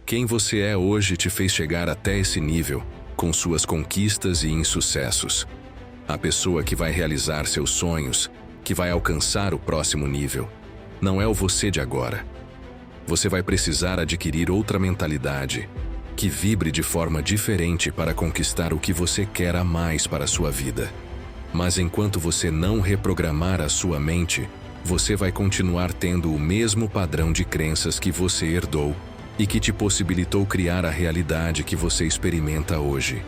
Quem você é hoje te fez chegar até esse nível, com suas conquistas e insucessos. A pessoa que vai realizar seus sonhos, que vai alcançar o próximo nível, não é o você de agora. Você vai precisar adquirir outra mentalidade, que vibre de forma diferente para conquistar o que você quer a mais para a sua vida. Mas enquanto você não reprogramar a sua mente, você vai continuar tendo o mesmo padrão de crenças que você herdou e que te possibilitou criar a realidade que você experimenta hoje.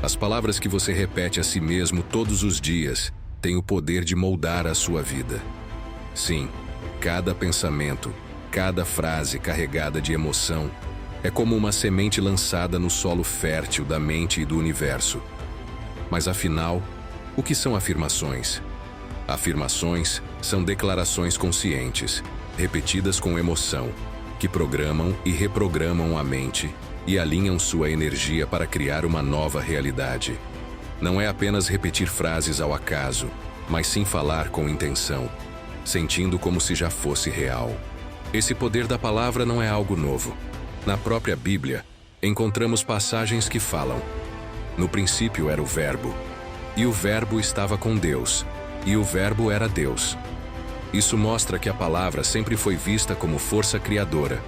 As palavras que você repete a si mesmo todos os dias têm o poder de moldar a sua vida. Sim, cada pensamento, cada frase carregada de emoção é como uma semente lançada no solo fértil da mente e do universo. Mas afinal, o que são afirmações? Afirmações são declarações conscientes, repetidas com emoção, que programam e reprogramam a mente e alinham sua energia para criar uma nova realidade. Não é apenas repetir frases ao acaso, mas sim falar com intenção, sentindo como se já fosse real. Esse poder da palavra não é algo novo. Na própria Bíblia, encontramos passagens que falam: no princípio era o Verbo, e o Verbo estava com Deus, e o Verbo era Deus. Isso mostra que a palavra sempre foi vista como força criadora,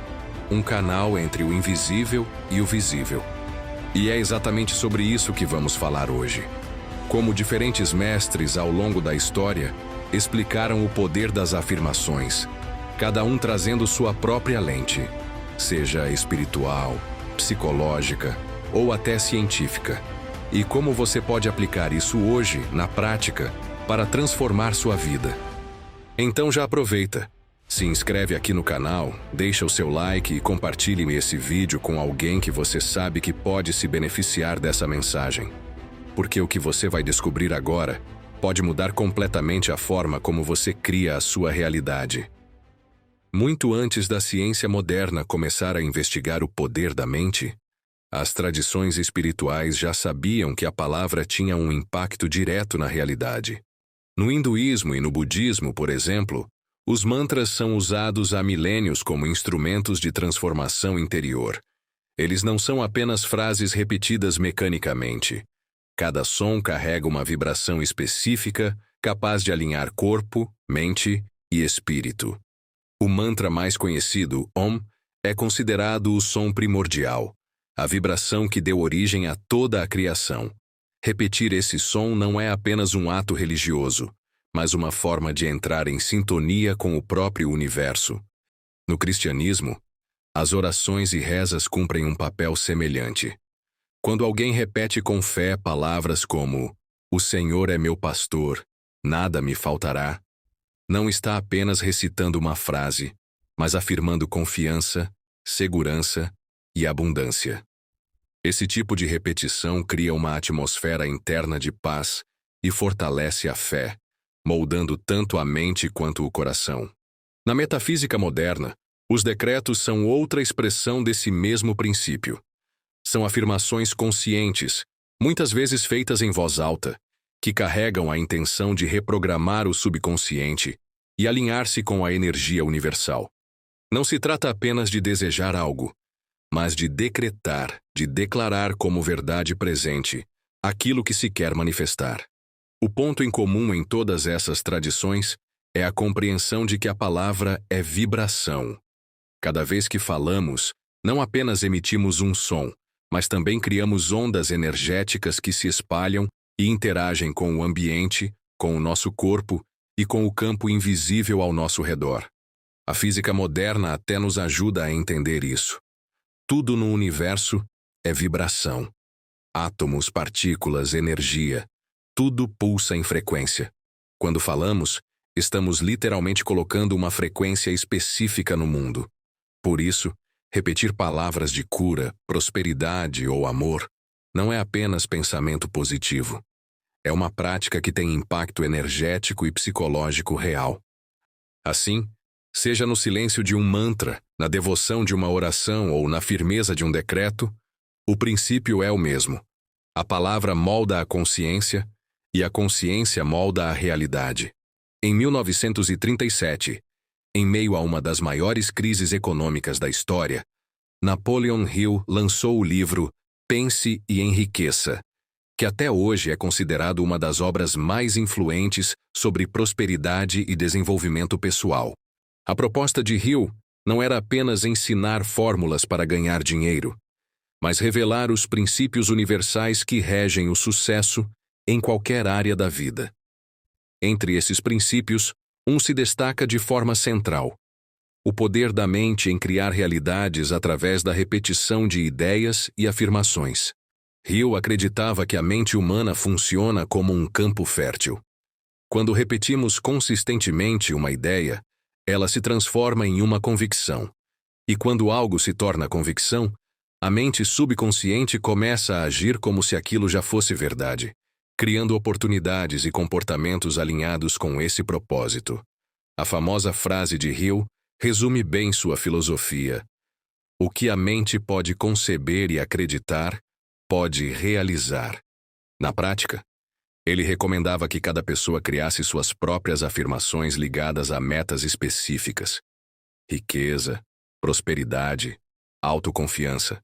um canal entre o invisível e o visível. E é exatamente sobre isso que vamos falar hoje. Como diferentes mestres ao longo da história explicaram o poder das afirmações, cada um trazendo sua própria lente, seja espiritual, psicológica ou até científica. E como você pode aplicar isso hoje, na prática, para transformar sua vida. Então já aproveita, se inscreve aqui no canal, deixa o seu like e compartilhe esse vídeo com alguém que você sabe que pode se beneficiar dessa mensagem. Porque o que você vai descobrir agora pode mudar completamente a forma como você cria a sua realidade. Muito antes da ciência moderna começar a investigar o poder da mente, as tradições espirituais já sabiam que a palavra tinha um impacto direto na realidade. No hinduísmo e no budismo, por exemplo, os mantras são usados há milênios como instrumentos de transformação interior. Eles não são apenas frases repetidas mecanicamente. Cada som carrega uma vibração específica, capaz de alinhar corpo, mente e espírito. O mantra mais conhecido, Om, é considerado o som primordial, a vibração que deu origem a toda a criação. Repetir esse som não é apenas um ato religioso, mas uma forma de entrar em sintonia com o próprio universo. No cristianismo, as orações e rezas cumprem um papel semelhante. Quando alguém repete com fé palavras como "O Senhor é meu pastor, nada me faltará", não está apenas recitando uma frase, mas afirmando confiança, segurança e abundância. Esse tipo de repetição cria uma atmosfera interna de paz e fortalece a fé, moldando tanto a mente quanto o coração. Na metafísica moderna, os decretos são outra expressão desse mesmo princípio. São afirmações conscientes, muitas vezes feitas em voz alta, que carregam a intenção de reprogramar o subconsciente e alinhar-se com a energia universal. Não se trata apenas de desejar algo, mas de decretar, de declarar como verdade presente aquilo que se quer manifestar. O ponto em comum em todas essas tradições é a compreensão de que a palavra é vibração. Cada vez que falamos, não apenas emitimos um som, mas também criamos ondas energéticas que se espalham e interagem com o ambiente, com o nosso corpo e com o campo invisível ao nosso redor. A física moderna até nos ajuda a entender isso. Tudo no universo é vibração. Átomos, partículas, energia, tudo pulsa em frequência. Quando falamos, estamos literalmente colocando uma frequência específica no mundo. Por isso, repetir palavras de cura, prosperidade ou amor não é apenas pensamento positivo. É uma prática que tem impacto energético e psicológico real. Assim, seja no silêncio de um mantra, na devoção de uma oração ou na firmeza de um decreto, o princípio é o mesmo. A palavra molda a consciência e a consciência molda a realidade. Em 1937, em meio a uma das maiores crises econômicas da história, Napoleon Hill lançou o livro Pense e Enriqueça, que até hoje é considerado uma das obras mais influentes sobre prosperidade e desenvolvimento pessoal. A proposta de Hill não era apenas ensinar fórmulas para ganhar dinheiro, mas revelar os princípios universais que regem o sucesso em qualquer área da vida. Entre esses princípios, um se destaca de forma central: o poder da mente em criar realidades através da repetição de ideias e afirmações. Hill acreditava que a mente humana funciona como um campo fértil. Quando repetimos consistentemente uma ideia, ela se transforma em uma convicção. E quando algo se torna convicção, a mente subconsciente começa a agir como se aquilo já fosse verdade, criando oportunidades e comportamentos alinhados com esse propósito. A famosa frase de Hill resume bem sua filosofia: o que a mente pode conceber e acreditar, pode realizar. Na prática, ele recomendava que cada pessoa criasse suas próprias afirmações ligadas a metas específicas: riqueza, prosperidade, autoconfiança,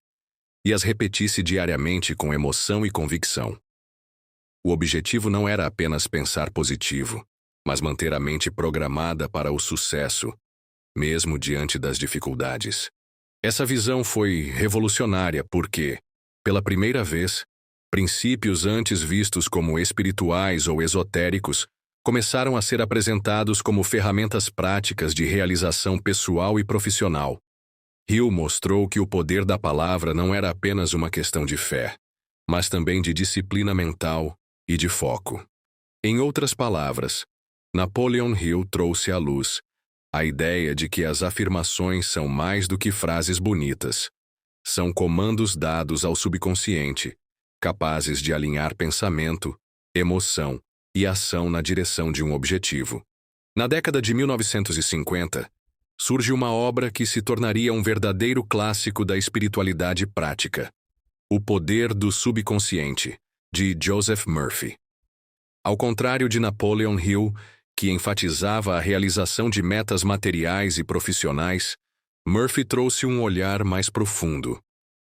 e as repetisse diariamente com emoção e convicção. O objetivo não era apenas pensar positivo, mas manter a mente programada para o sucesso, mesmo diante das dificuldades. Essa visão foi revolucionária porque, pela primeira vez, princípios antes vistos como espirituais ou esotéricos começaram a ser apresentados como ferramentas práticas de realização pessoal e profissional. Hill mostrou que o poder da palavra não era apenas uma questão de fé, mas também de disciplina mental e de foco. Em outras palavras, Napoleon Hill trouxe à luz a ideia de que as afirmações são mais do que frases bonitas. São comandos dados ao subconsciente, capazes de alinhar pensamento, emoção e ação na direção de um objetivo. Na década de 1950, surge uma obra que se tornaria um verdadeiro clássico da espiritualidade prática: O Poder do Subconsciente, de Joseph Murphy. Ao contrário de Napoleon Hill, que enfatizava a realização de metas materiais e profissionais, Murphy trouxe um olhar mais profundo,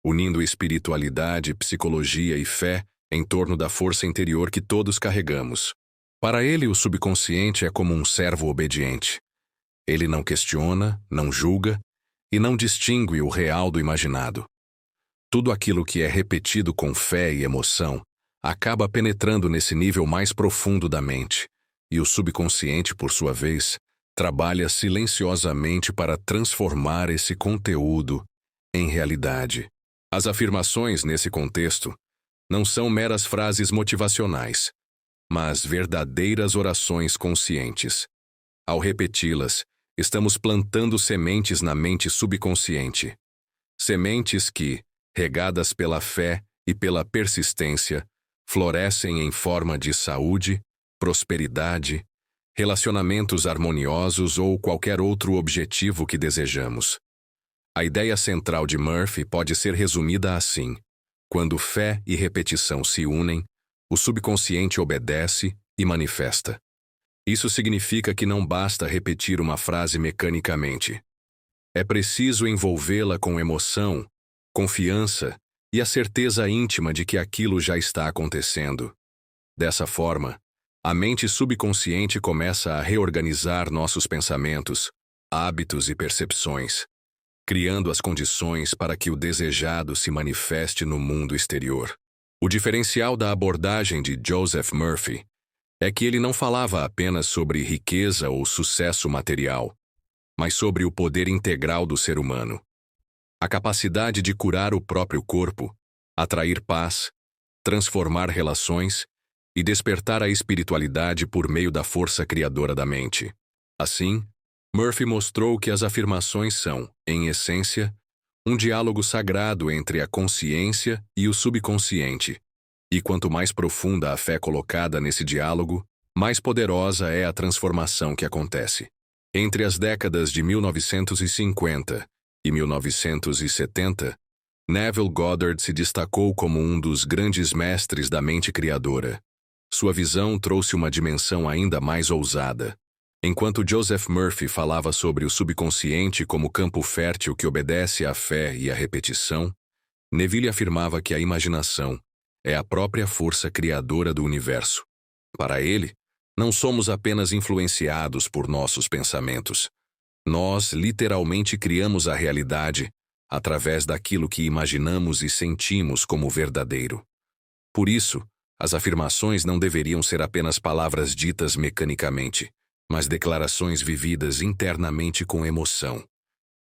unindo espiritualidade, psicologia e fé em torno da força interior que todos carregamos. Para ele, o subconsciente é como um servo obediente. Ele não questiona, não julga e não distingue o real do imaginado. Tudo aquilo que é repetido com fé e emoção acaba penetrando nesse nível mais profundo da mente, e o subconsciente, por sua vez, trabalha silenciosamente para transformar esse conteúdo em realidade. As afirmações, nesse contexto, não são meras frases motivacionais, mas verdadeiras orações conscientes. Ao repeti-las, estamos plantando sementes na mente subconsciente. Sementes que, regadas pela fé e pela persistência, florescem em forma de saúde, prosperidade, relacionamentos harmoniosos ou qualquer outro objetivo que desejamos. A ideia central de Murphy pode ser resumida assim: quando fé e repetição se unem, o subconsciente obedece e manifesta. Isso significa que não basta repetir uma frase mecanicamente. É preciso envolvê-la com emoção, confiança e a certeza íntima de que aquilo já está acontecendo. Dessa forma, a mente subconsciente começa a reorganizar nossos pensamentos, hábitos e percepções, criando as condições para que o desejado se manifeste no mundo exterior. O diferencial da abordagem de Joseph Murphy é que ele não falava apenas sobre riqueza ou sucesso material, mas sobre o poder integral do ser humano. A capacidade de curar o próprio corpo, atrair paz, transformar relações e despertar a espiritualidade por meio da força criadora da mente. Assim, Murphy mostrou que as afirmações são, em essência, um diálogo sagrado entre a consciência e o subconsciente. E quanto mais profunda a fé colocada nesse diálogo, mais poderosa é a transformação que acontece. Entre as décadas de 1950 e 1970, Neville Goddard se destacou como um dos grandes mestres da mente criadora. Sua visão trouxe uma dimensão ainda mais ousada: Enquanto Joseph Murphy falava sobre o subconsciente como campo fértil que obedece à fé e à repetição, Neville afirmava que a imaginação é a própria força criadora do universo. Para ele, não somos apenas influenciados por nossos pensamentos. Nós literalmente criamos a realidade através daquilo que imaginamos e sentimos como verdadeiro. Por isso, as afirmações não deveriam ser apenas palavras ditas mecanicamente, mas declarações vividas internamente com emoção,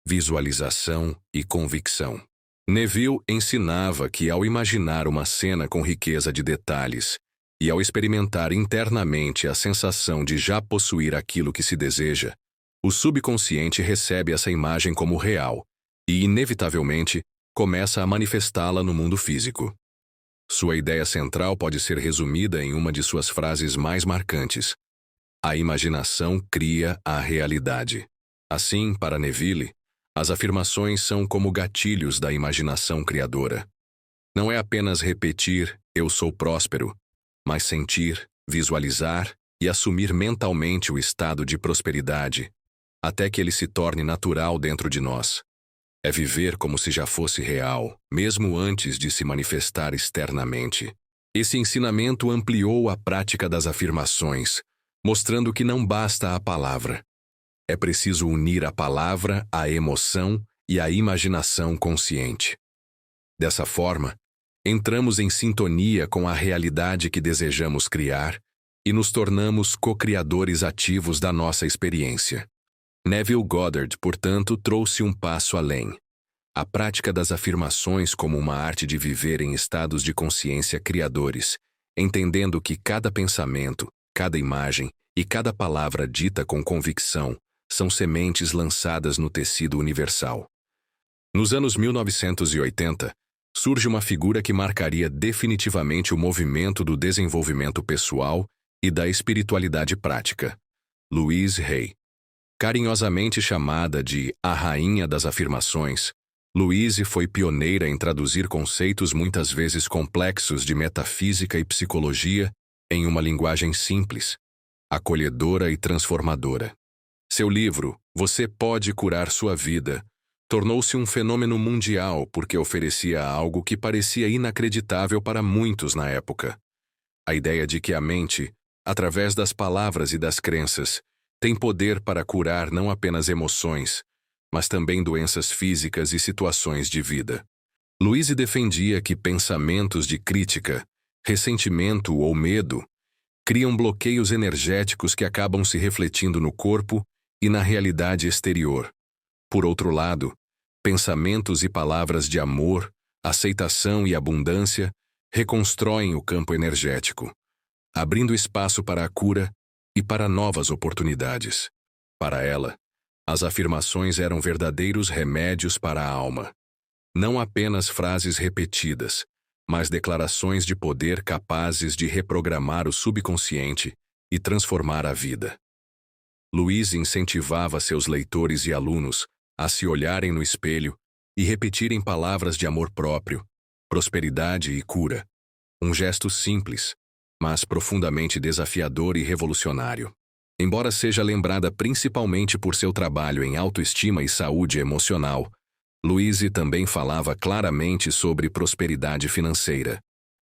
visualização e convicção. Neville ensinava que ao imaginar uma cena com riqueza de detalhes e ao experimentar internamente a sensação de já possuir aquilo que se deseja, o subconsciente recebe essa imagem como real e, inevitavelmente, começa a manifestá-la no mundo físico. Sua ideia central pode ser resumida em uma de suas frases mais marcantes: a imaginação cria a realidade. Assim, para Neville, as afirmações são como gatilhos da imaginação criadora. Não é apenas repetir "eu sou próspero", mas sentir, visualizar e assumir mentalmente o estado de prosperidade, até que ele se torne natural dentro de nós. É viver como se já fosse real, mesmo antes de se manifestar externamente. Esse ensinamento ampliou a prática das afirmações, mostrando que não basta a palavra. É preciso unir a palavra à emoção e à imaginação consciente. Dessa forma, entramos em sintonia com a realidade que desejamos criar e nos tornamos co-criadores ativos da nossa experiência. Neville Goddard, portanto, trouxe um passo além. A prática das afirmações como uma arte de viver em estados de consciência criadores, entendendo que cada pensamento, cada imagem e cada palavra dita com convicção são sementes lançadas no tecido universal. Nos anos 1980, surge uma figura que marcaria definitivamente o movimento do desenvolvimento pessoal e da espiritualidade prática: Louise Hay. Carinhosamente chamada de a Rainha das Afirmações, Louise foi pioneira em traduzir conceitos muitas vezes complexos de metafísica e psicologia em uma linguagem simples, acolhedora e transformadora. Seu livro, Você Pode Curar Sua Vida, tornou-se um fenômeno mundial porque oferecia algo que parecia inacreditável para muitos na época: a ideia de que a mente, através das palavras e das crenças, tem poder para curar não apenas emoções, mas também doenças físicas e situações de vida. Louise defendia que pensamentos de crítica, ressentimento ou medo criam bloqueios energéticos que acabam se refletindo no corpo e na realidade exterior. Por outro lado, pensamentos e palavras de amor, aceitação e abundância reconstroem o campo energético, abrindo espaço para a cura e para novas oportunidades. Para ela, as afirmações eram verdadeiros remédios para a alma. Não apenas frases repetidas, mas declarações de poder capazes de reprogramar o subconsciente e transformar a vida. Louise incentivava seus leitores e alunos a se olharem no espelho e repetirem palavras de amor próprio, prosperidade e cura. Um gesto simples, mas profundamente desafiador e revolucionário. Embora seja lembrada principalmente por seu trabalho em autoestima e saúde emocional, Louise também falava claramente sobre prosperidade financeira.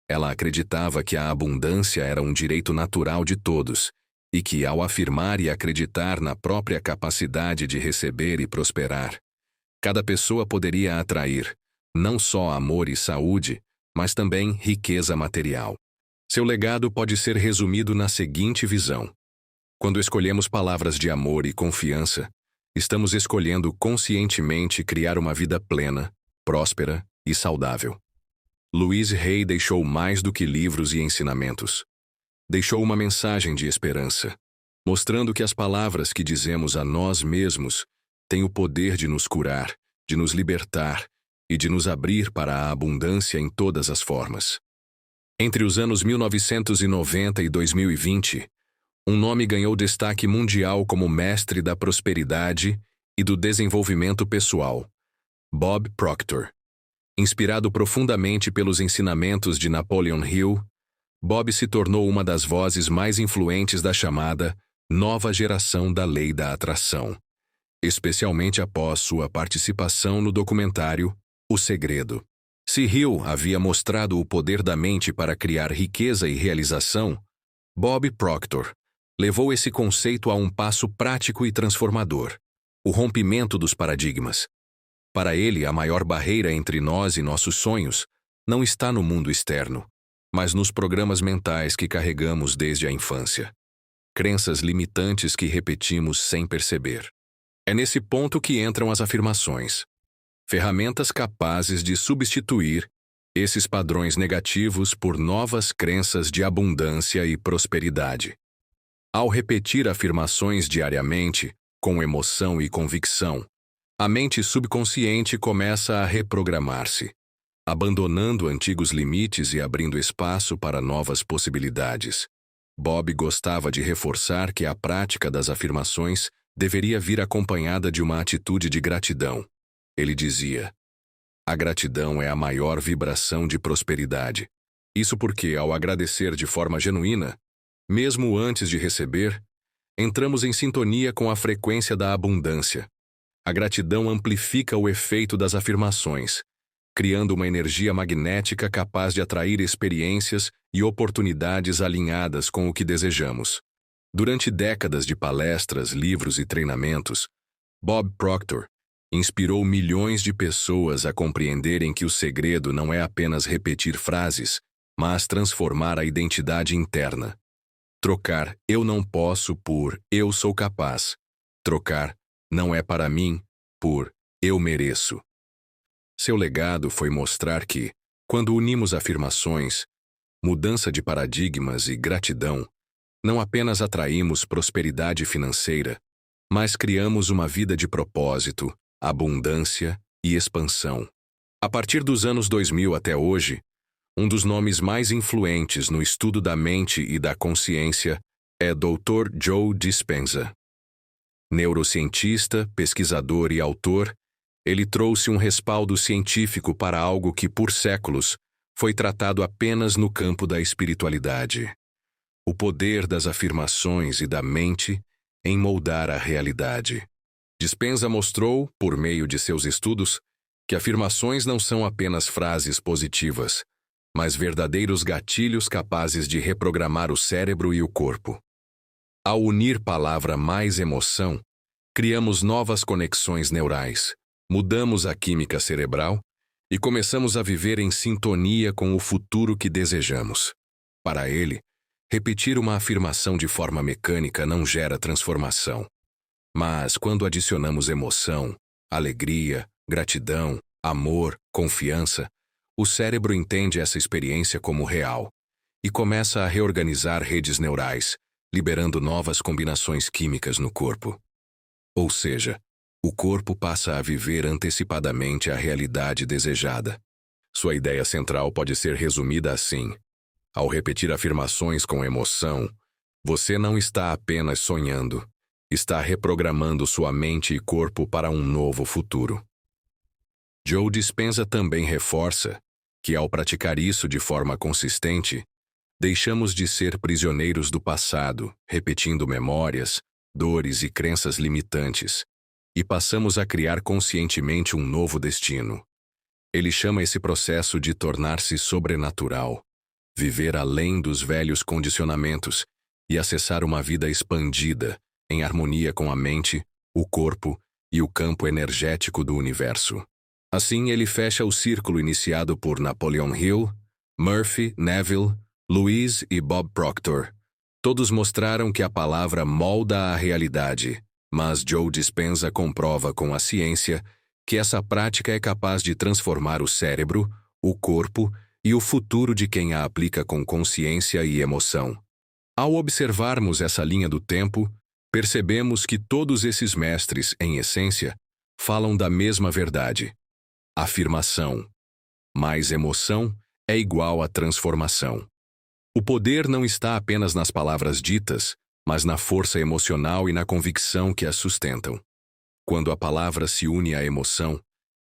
Ela acreditava que a abundância era um direito natural de todos e que, ao afirmar e acreditar na própria capacidade de receber e prosperar, cada pessoa poderia atrair não só amor e saúde, mas também riqueza material. Seu legado pode ser resumido na seguinte visão: quando escolhemos palavras de amor e confiança, estamos escolhendo conscientemente criar uma vida plena, próspera e saudável. Louise Hay deixou mais do que livros e ensinamentos. Deixou uma mensagem de esperança, mostrando que as palavras que dizemos a nós mesmos têm o poder de nos curar, de nos libertar e de nos abrir para a abundância em todas as formas. Entre os anos 1990 e 2020, um nome ganhou destaque mundial como mestre da prosperidade e do desenvolvimento pessoal: Bob Proctor. Inspirado profundamente pelos ensinamentos de Napoleon Hill, Bob se tornou uma das vozes mais influentes da chamada nova geração da lei da atração, especialmente após sua participação no documentário O Segredo. Se Hill havia mostrado o poder da mente para criar riqueza e realização, Bob Proctor levou esse conceito a um passo prático e transformador: o rompimento dos paradigmas. Para ele, a maior barreira entre nós e nossos sonhos não está no mundo externo, mas nos programas mentais que carregamos desde a infância. Crenças limitantes que repetimos sem perceber. É nesse ponto que entram as afirmações. Ferramentas capazes de substituir esses padrões negativos por novas crenças de abundância e prosperidade. Ao repetir afirmações diariamente, com emoção e convicção, a mente subconsciente começa a reprogramar-se, abandonando antigos limites e abrindo espaço para novas possibilidades. Bob gostava de reforçar que a prática das afirmações deveria vir acompanhada de uma atitude de gratidão. Ele dizia: a gratidão é a maior vibração de prosperidade. Isso porque, ao agradecer de forma genuína, mesmo antes de receber, entramos em sintonia com a frequência da abundância. A gratidão amplifica o efeito das afirmações, criando uma energia magnética capaz de atrair experiências e oportunidades alinhadas com o que desejamos. Durante décadas de palestras, livros e treinamentos, Bob Proctor inspirou milhões de pessoas a compreenderem que o segredo não é apenas repetir frases, mas transformar a identidade interna. Trocar "eu não posso" por "eu sou capaz". Trocar "não é para mim" por "eu mereço". Seu legado foi mostrar que, quando unimos afirmações, mudança de paradigmas e gratidão, não apenas atraímos prosperidade financeira, mas criamos uma vida de propósito, abundância e expansão. A partir dos anos 2000 até hoje, um dos nomes mais influentes no estudo da mente e da consciência é Dr. Joe Dispenza. Neurocientista, pesquisador e autor, ele trouxe um respaldo científico para algo que, por séculos, foi tratado apenas no campo da espiritualidade: o poder das afirmações e da mente em moldar a realidade. Dispenza mostrou, por meio de seus estudos, que afirmações não são apenas frases positivas, mas verdadeiros gatilhos capazes de reprogramar o cérebro e o corpo. Ao unir palavra mais emoção, criamos novas conexões neurais, mudamos a química cerebral e começamos a viver em sintonia com o futuro que desejamos. Para ele, repetir uma afirmação de forma mecânica não gera transformação. Mas, quando adicionamos emoção, alegria, gratidão, amor, confiança, o cérebro entende essa experiência como real e começa a reorganizar redes neurais, liberando novas combinações químicas no corpo. Ou seja, o corpo passa a viver antecipadamente a realidade desejada. Sua ideia central pode ser resumida assim: ao repetir afirmações com emoção, você não está apenas sonhando, está reprogramando sua mente e corpo para um novo futuro. Joe Dispenza também reforça que, ao praticar isso de forma consistente, deixamos de ser prisioneiros do passado, repetindo memórias, dores e crenças limitantes, e passamos a criar conscientemente um novo destino. Ele chama esse processo de tornar-se sobrenatural, viver além dos velhos condicionamentos e acessar uma vida expandida, em harmonia com a mente, o corpo e o campo energético do universo. Assim, ele fecha o círculo iniciado por Napoleon Hill, Murphy, Neville, Louise e Bob Proctor. Todos mostraram que a palavra molda a realidade, mas Joe Dispenza comprova com a ciência que essa prática é capaz de transformar o cérebro, o corpo e o futuro de quem a aplica com consciência e emoção. Ao observarmos essa linha do tempo, percebemos que todos esses mestres, em essência, falam da mesma verdade. Afirmação mais emoção é igual a transformação. O poder não está apenas nas palavras ditas, mas na força emocional e na convicção que as sustentam. Quando a palavra se une à emoção,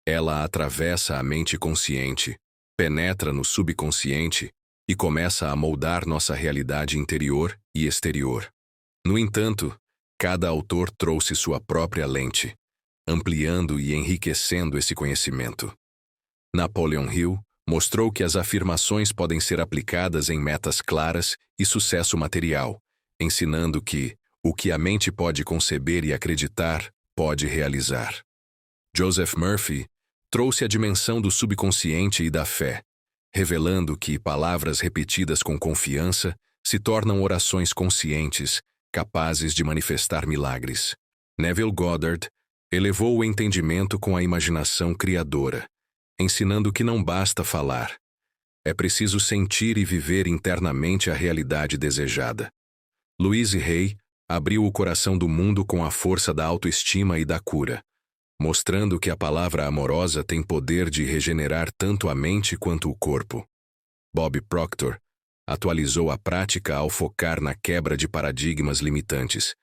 ela atravessa a mente consciente, penetra no subconsciente e começa a moldar nossa realidade interior e exterior. No entanto, cada autor trouxe sua própria lente, ampliando e enriquecendo esse conhecimento. Napoleon Hill mostrou que as afirmações podem ser aplicadas em metas claras e sucesso material, ensinando que o que a mente pode conceber e acreditar, pode realizar. Joseph Murphy trouxe a dimensão do subconsciente e da fé, revelando que palavras repetidas com confiança se tornam orações conscientes, capazes de manifestar milagres. Neville Goddard elevou o entendimento com a imaginação criadora, ensinando que não basta falar. É preciso sentir e viver internamente a realidade desejada. Louise Hay abriu o coração do mundo com a força da autoestima e da cura, mostrando que a palavra amorosa tem poder de regenerar tanto a mente quanto o corpo. Bob Proctor atualizou a prática ao focar na quebra de paradigmas limitantes,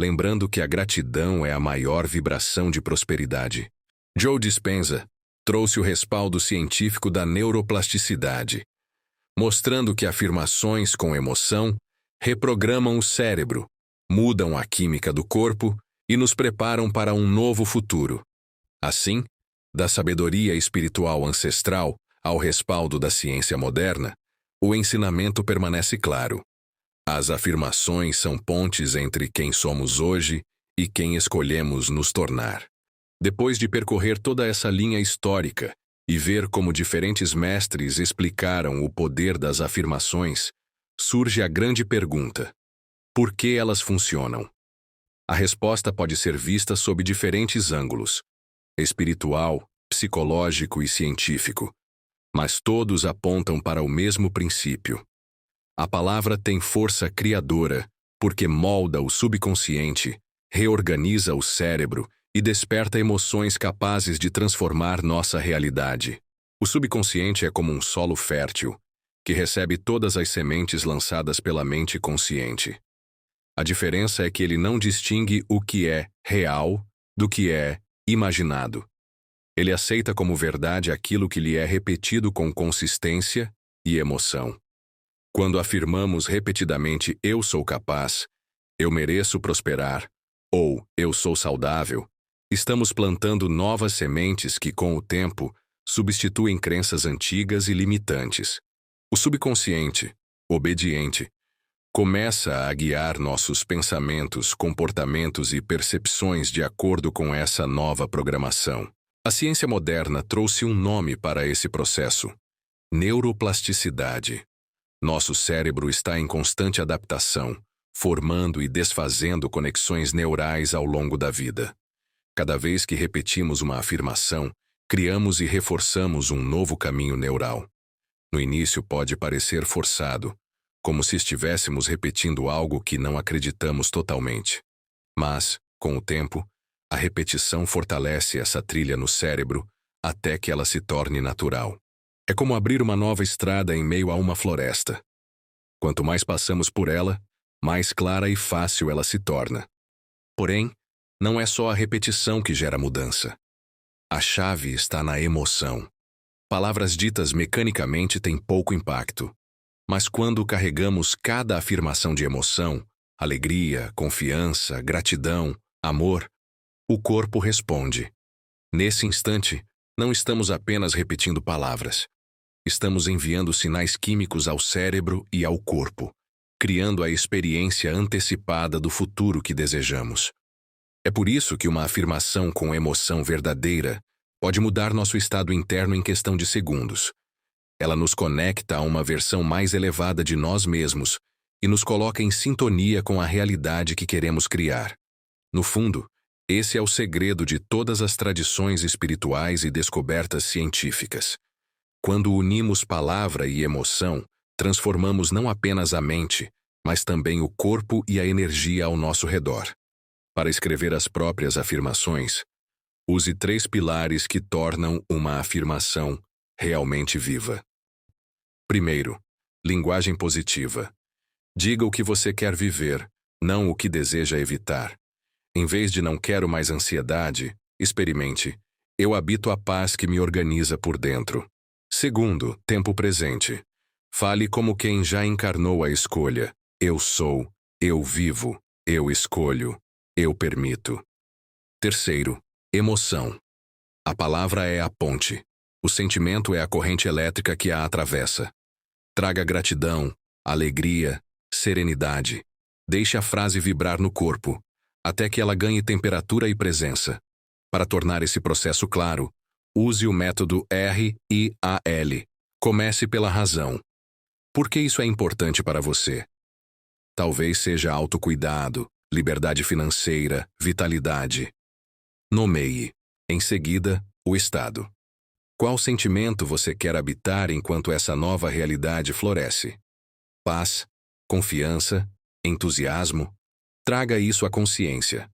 lembrando que a gratidão é a maior vibração de prosperidade. Joe Dispenza trouxe o respaldo científico da neuroplasticidade, mostrando que afirmações com emoção reprogramam o cérebro, mudam a química do corpo e nos preparam para um novo futuro. Assim, da sabedoria espiritual ancestral ao respaldo da ciência moderna, o ensinamento permanece claro. As afirmações são pontes entre quem somos hoje e quem escolhemos nos tornar. Depois de percorrer toda essa linha histórica e ver como diferentes mestres explicaram o poder das afirmações, surge a grande pergunta: por que elas funcionam? A resposta pode ser vista sob diferentes ângulos: espiritual, psicológico e científico, mas todos apontam para o mesmo princípio. A palavra tem força criadora porque molda o subconsciente, reorganiza o cérebro e desperta emoções capazes de transformar nossa realidade. O subconsciente é como um solo fértil, que recebe todas as sementes lançadas pela mente consciente. A diferença é que ele não distingue o que é real do que é imaginado. Ele aceita como verdade aquilo que lhe é repetido com consistência e emoção. Quando afirmamos repetidamente "eu sou capaz", "eu mereço prosperar" ou "eu sou saudável", estamos plantando novas sementes que, com o tempo, substituem crenças antigas e limitantes. O subconsciente, obediente, começa a guiar nossos pensamentos, comportamentos e percepções de acordo com essa nova programação. A ciência moderna trouxe um nome para esse processo: neuroplasticidade. Nosso cérebro está em constante adaptação, formando e desfazendo conexões neurais ao longo da vida. Cada vez que repetimos uma afirmação, criamos e reforçamos um novo caminho neural. No início pode parecer forçado, como se estivéssemos repetindo algo que não acreditamos totalmente. Mas, com o tempo, a repetição fortalece essa trilha no cérebro até que ela se torne natural. É como abrir uma nova estrada em meio a uma floresta. Quanto mais passamos por ela, mais clara e fácil ela se torna. Porém, não é só a repetição que gera mudança. A chave está na emoção. Palavras ditas mecanicamente têm pouco impacto, mas quando carregamos cada afirmação de emoção, alegria, confiança, gratidão, amor, o corpo responde. Nesse instante, não estamos apenas repetindo palavras. Estamos enviando sinais químicos ao cérebro e ao corpo, criando a experiência antecipada do futuro que desejamos. É por isso que uma afirmação com emoção verdadeira pode mudar nosso estado interno em questão de segundos. Ela nos conecta a uma versão mais elevada de nós mesmos e nos coloca em sintonia com a realidade que queremos criar. No fundo, esse é o segredo de todas as tradições espirituais e descobertas científicas. Quando unimos palavra e emoção, transformamos não apenas a mente, mas também o corpo e a energia ao nosso redor. Para escrever as próprias afirmações, use 3 pilares que tornam uma afirmação realmente viva. Primeiro, linguagem positiva. Diga o que você quer viver, não o que deseja evitar. Em vez de "não quero mais ansiedade", experimente "eu habito a paz que me organiza por dentro". Segundo, tempo presente. Fale como quem já encarnou a escolha: "eu sou, eu vivo". Eu escolho. Eu permito. Terceiro, emoção. A palavra é a ponte. O sentimento é a corrente elétrica que a atravessa. Traga gratidão, alegria, serenidade. Deixe a frase vibrar no corpo, até que ela ganhe temperatura e presença. Para tornar esse processo claro, use o método RIAL. Comece pela razão. Por que isso é importante para você? Talvez seja autocuidado, liberdade financeira, vitalidade. Nomeie, em seguida, o estado. Qual sentimento você quer habitar enquanto essa nova realidade floresce? Paz, confiança, entusiasmo? Traga isso à consciência.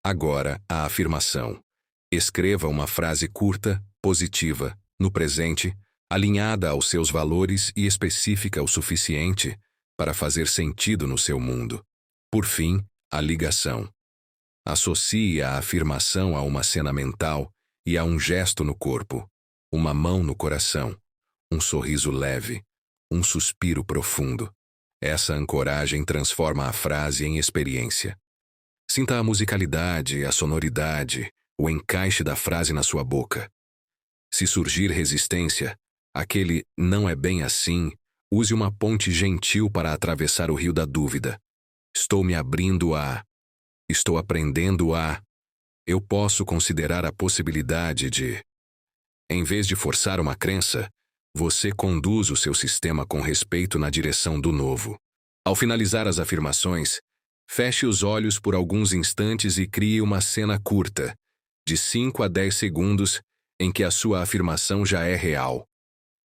Agora, a afirmação. Escreva uma frase curta, positiva, no presente, alinhada aos seus valores e específica o suficiente para fazer sentido no seu mundo. Por fim, a ligação. Associe a afirmação a uma cena mental e a um gesto no corpo, uma mão no coração, um sorriso leve, um suspiro profundo. Essa ancoragem transforma a frase em experiência. Sinta a musicalidade, a sonoridade, o encaixe da frase na sua boca. Se surgir resistência, aquele "não é bem assim", use uma ponte gentil para atravessar o rio da dúvida. Estou me abrindo a... Estou aprendendo a... Eu posso considerar a possibilidade de... Em vez de forçar uma crença, você conduz o seu sistema com respeito na direção do novo. Ao finalizar as afirmações, feche os olhos por alguns instantes e crie uma cena curta, de 5 a 10 segundos, em que a sua afirmação já é real.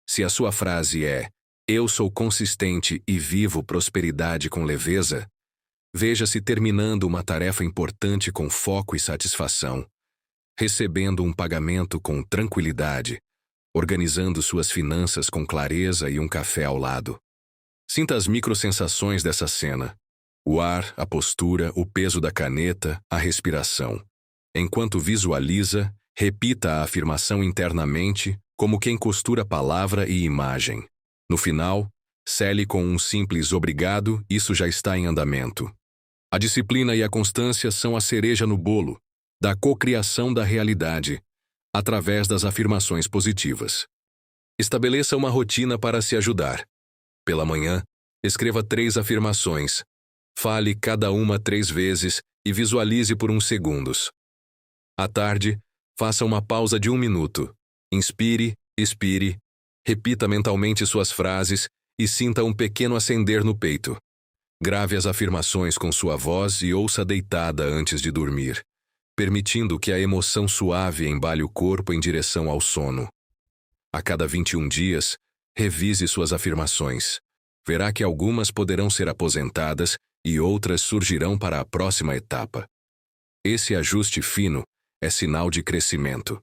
Se a sua frase é "Eu sou consistente e vivo prosperidade com leveza", veja-se terminando uma tarefa importante com foco e satisfação, recebendo um pagamento com tranquilidade, organizando suas finanças com clareza e um café ao lado. Sinta as microsensações dessa cena. O ar, a postura, o peso da caneta, a respiração. Enquanto visualiza, repita a afirmação internamente, como quem costura palavra e imagem. No final, cele com um simples "obrigado, isso já está em andamento". A disciplina e a constância são a cereja no bolo da cocriação da realidade, através das afirmações positivas. Estabeleça uma rotina para se ajudar. Pela manhã, escreva 3 afirmações. Fale cada uma 3 vezes e visualize por uns segundos. À tarde, faça uma pausa de 1 minuto. Inspire, expire, repita mentalmente suas frases e sinta um pequeno acender no peito. Grave as afirmações com sua voz e ouça deitada antes de dormir, permitindo que a emoção suave embale o corpo em direção ao sono. A cada 21 dias, revise suas afirmações. Verá que algumas poderão ser aposentadas e outras surgirão para a próxima etapa. Esse ajuste fino é sinal de crescimento.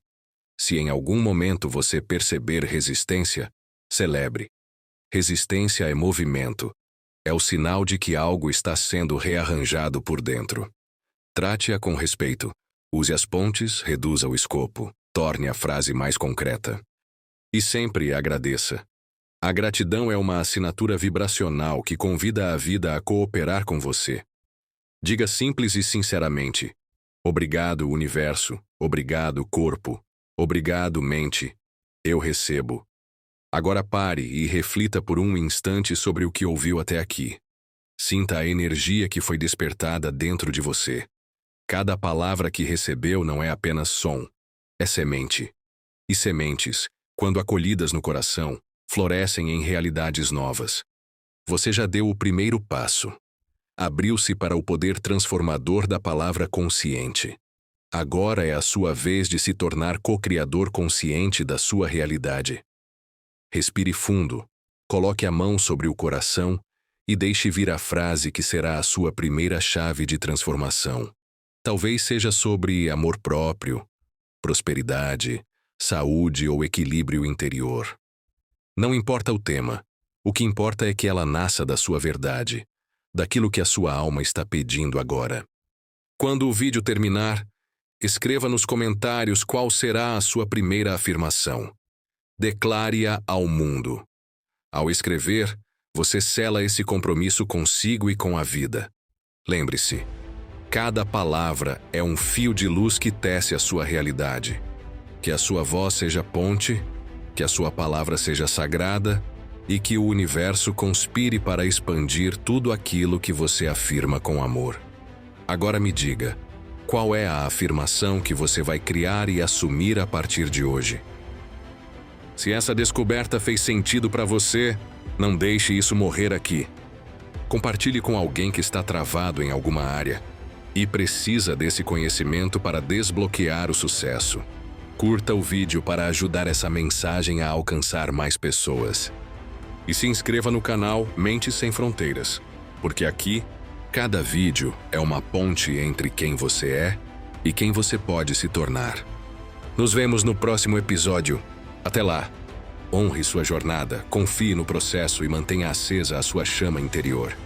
Se em algum momento você perceber resistência, celebre. Resistência é movimento. É o sinal de que algo está sendo rearranjado por dentro. Trate-a com respeito. Use as pontes, reduza o escopo, torne a frase mais concreta. E sempre agradeça. A gratidão é uma assinatura vibracional que convida a vida a cooperar com você. Diga simples e sinceramente: obrigado, universo, obrigado, corpo, obrigado, mente. Eu recebo. Agora pare e reflita por um instante sobre o que ouviu até aqui. Sinta a energia que foi despertada dentro de você. Cada palavra que recebeu não é apenas som, é semente. E sementes, quando acolhidas no coração, florescem em realidades novas. Você já deu o primeiro passo. Abriu-se para o poder transformador da palavra consciente. Agora é a sua vez de se tornar co-criador consciente da sua realidade. Respire fundo, coloque a mão sobre o coração e deixe vir a frase que será a sua primeira chave de transformação. Talvez seja sobre amor próprio, prosperidade, saúde ou equilíbrio interior. Não importa o tema, o que importa é que ela nasça da sua verdade, daquilo que a sua alma está pedindo agora. Quando o vídeo terminar, escreva nos comentários qual será a sua primeira afirmação. Declare-a ao mundo. Ao escrever, você sela esse compromisso consigo e com a vida. Lembre-se, cada palavra é um fio de luz que tece a sua realidade. Que a sua voz seja ponte, que a sua palavra seja sagrada e que o universo conspire para expandir tudo aquilo que você afirma com amor. Agora me diga, qual é a afirmação que você vai criar e assumir a partir de hoje? Se essa descoberta fez sentido para você, não deixe isso morrer aqui. Compartilhe com alguém que está travado em alguma área e precisa desse conhecimento para desbloquear o sucesso. Curta o vídeo para ajudar essa mensagem a alcançar mais pessoas. E se inscreva no canal Mentes Sem Fronteiras, porque aqui, cada vídeo é uma ponte entre quem você é e quem você pode se tornar. Nos vemos no próximo episódio. Até lá. Honre sua jornada, confie no processo e mantenha acesa a sua chama interior.